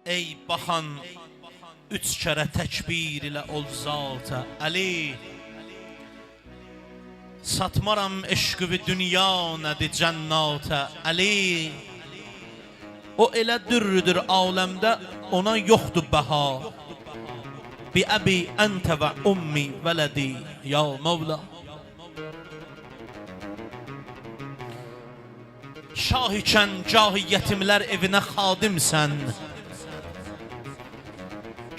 ey baxan üç kərə təkbir ilə ol zata Əli. Satmaram eşqi dünya nədir cənnata Əli. O elə dürrüdür aləmdə, ona yoxdur bəha. Bi əbi əntə və ummi vələdi ya Mevla. Şah ikən cahı yetimlər evinə xadimsən.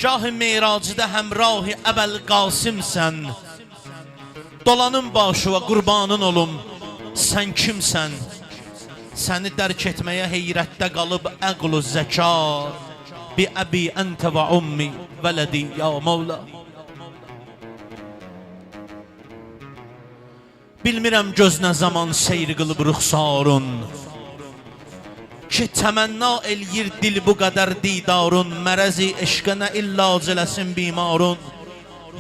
Cahı meyracıda həmrahi əbəl qasimsən. Dolanın başı və qurbanın olum, sən kimsən? Səni dərk etməyə heyrətdə qalıb əql-u zəka. Bi əbi əntə və ummi vələdi ya Mevla. Bilmirəm göz nə zaman seyr qılıb rüxsarun, ki təmənna eləyir dil bu qədər didarun. Mərəzi eşqə nə illac eləsin bimarun.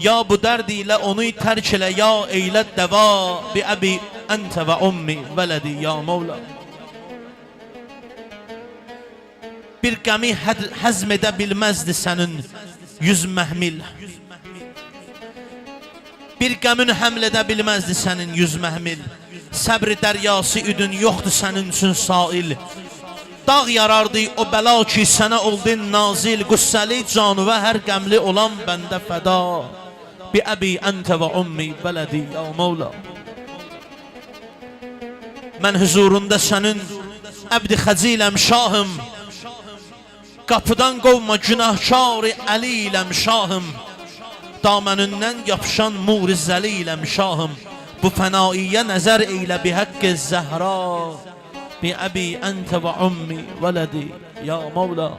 Ya bu dərd ilə onu tərk elə, ya eylə dəva. Bi əbi əntə və ummi vələdi ya Mevla. Bir qəmi həzm edə bilməzdi sənin 100 məhmil. Bir qəmin həml edə bilməzdi sənin 100 məhmil. Səbr dəryası üdün yoxdur sənin üçün sail. Dağ yarardı o bəla ki sənə oldun nazil. Qüssəli canı və hər qəmli olan bəndə fəda. Bi əbi əntə və ummi vələdi ya Mevla. Mən huzurunda sənin əbdi xəciləm şahım. Qapıdan qovma günahkar-ı əliləm şahım. Damənündən yapışan muri zəliləm şahım. Bu fənaiyə nəzər eylə bi haqqi zəhra. Bi əbi əntə və ummi vələdi ya Mevla.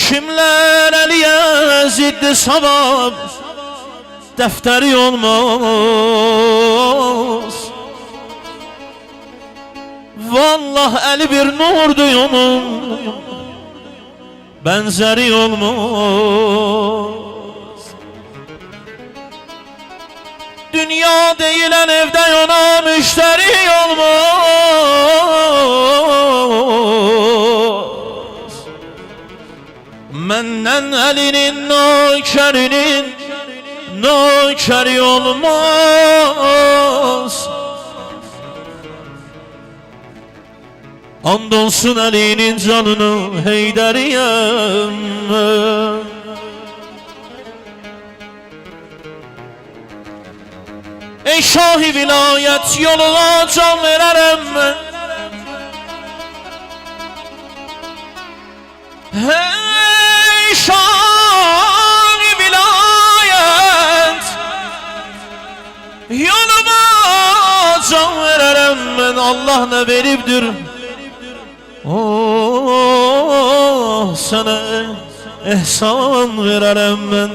Kimlər əliyə ziddi savab, dəftəri olmaz. Vallah əli bir nurdur onun, bənzəri olmaz. Dünya deyilən evdə ona müştəri olmaz. Məndən əlinin nökərinin nökəri olmaz. And olsun Əli'nin canını Heydəriyəm. Ey şah-ı vilayət yoluna can verərəm mən. Ey şah-ı vilayət yoluna can verərəm mən. Allah nə veribdir oh, sana ehsan verərəm mən.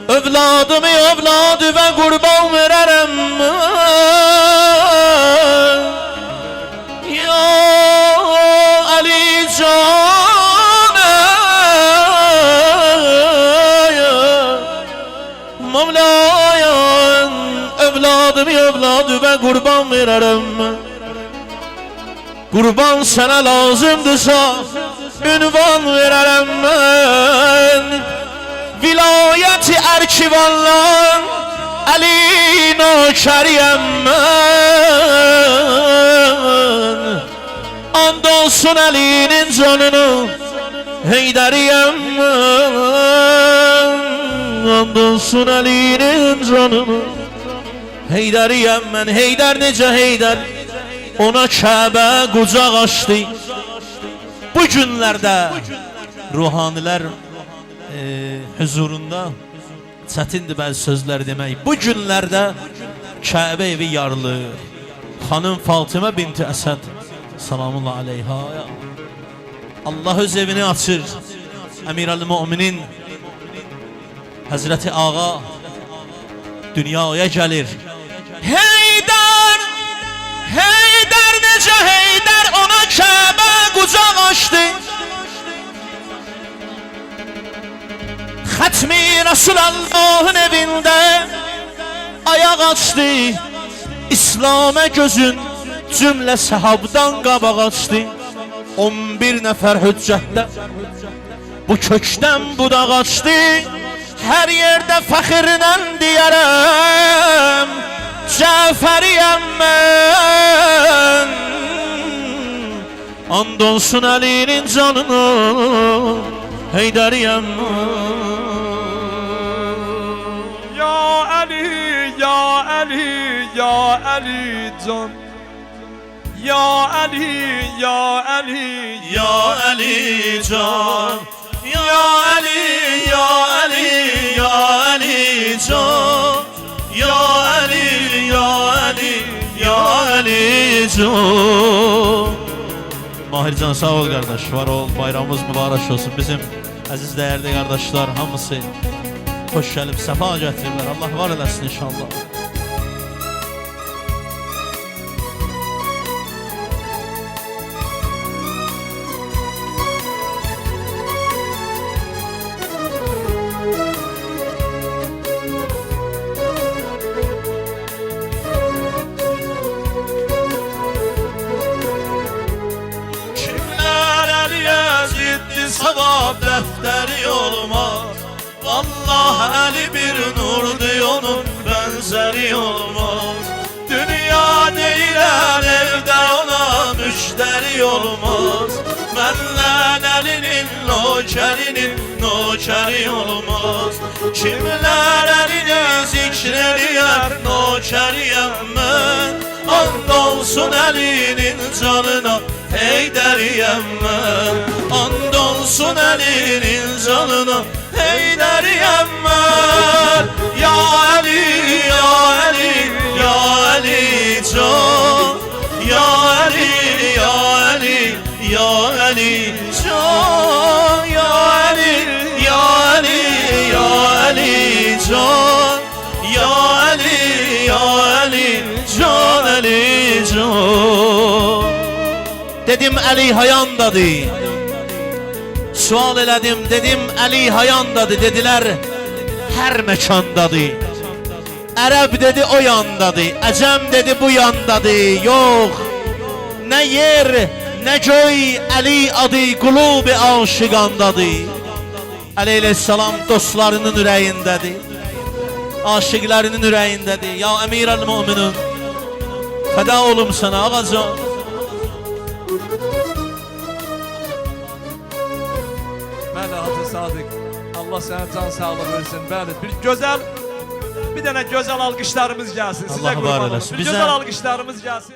Övladımı övladı və qurban verərəm mən. Ya Ali canı Mevlaya, övladımı övladı və qurban verərəm mən. Qurban sənə lazımdırsa ünvan verərəm mən. Vilayəti ərkivanlan Əli nökəriyəm mən. And olsun Əlinin canını Heydəriyəm mən. And olsun Əlinin canını Heydəriyəm mən. Heydər necə Heydər? Ona Kəbə qucaq açdı. Bu günlərdə ruhanilər huzurunda çətindir bəzi sözlər demək. Bu günlərdə Kəbə evi yarılır. Xanım Fatimə binti Əsəd salamullah aleyha, Allah öz evini açır. Əmirəl-Müminin Həzrəti Ağa dünyaya gəlir. Heydər, Heydər necə Heydər? Ona Kəbə qucaq açdı. Xətmi Resulullah'ın evində ayaq açdı. İslam'a gözün cümlə səhabdan qabaq açdı. 11 nəfər hüccətdə bu kökdən buda qaçdı. Hər yerdə fəxirlə deyərəm, Cəfəriyəm mən. And olsun Əlinin canına, Heydəriyəm Ya Ali, ya Ali, ya Ali can. Ya Ali, ya Ali, Ya Ali can, Ya Ali, Ya Ali, Ya Ali can, Ya Ali, Ya Ali, Ya Ali can. Mahircan sağ ol qardaş, var ol, bayramımız mübarək olsun. Bizim əziz dəyərli qardaşlar hamısı xoş gəlib, səfa gətiriblər. Allah var eləsin inşallah. Savab dəftəri olmaz. Vallahi Əli bir nurdur, onun bənzəri olmaz. Dünya deyilən evdə ona müştəri olmaz. Məndən Əlinin nökərinin nökəri olmaz. Kimlər Əlini zikr eləyər, nökəriyəm mən. And olsun Əlinin canına, Heydəriyəm mən. And olsun Əlinin canına, Heydəriyəm mən. Ya Ali, ya Ali, ya Ali can. Ya Ali, ya Ali, ya Ali can. Ya Ali, ya Ali, ya Ali can. Ya Ali, ya Ali can, Ali can. Dedim Əli hayandadır. Sual elədim, dedim Əli hayandadır. Dedilər hər məkandadır. Ərəb dedi o yandadır, Əcəm dedi bu yandadır. Yox, nə yer, nə göy, Əli adı qulubi aşiqandadır. Əleyhissalam dostlarının ürəyindədir, aşiqlərinin ürəyindədir. Ya Əmirəl-Möminin, fəda olum sana ağacan. Bəli Hacı Sadiq, Allah sənə can sağlığı versin. Bəli, bir dənə gözəl alqışlarımız gəlsin. Sizə Allah var qurban olum. eləsin. Bir gözəl alqışlarımız gəlsin.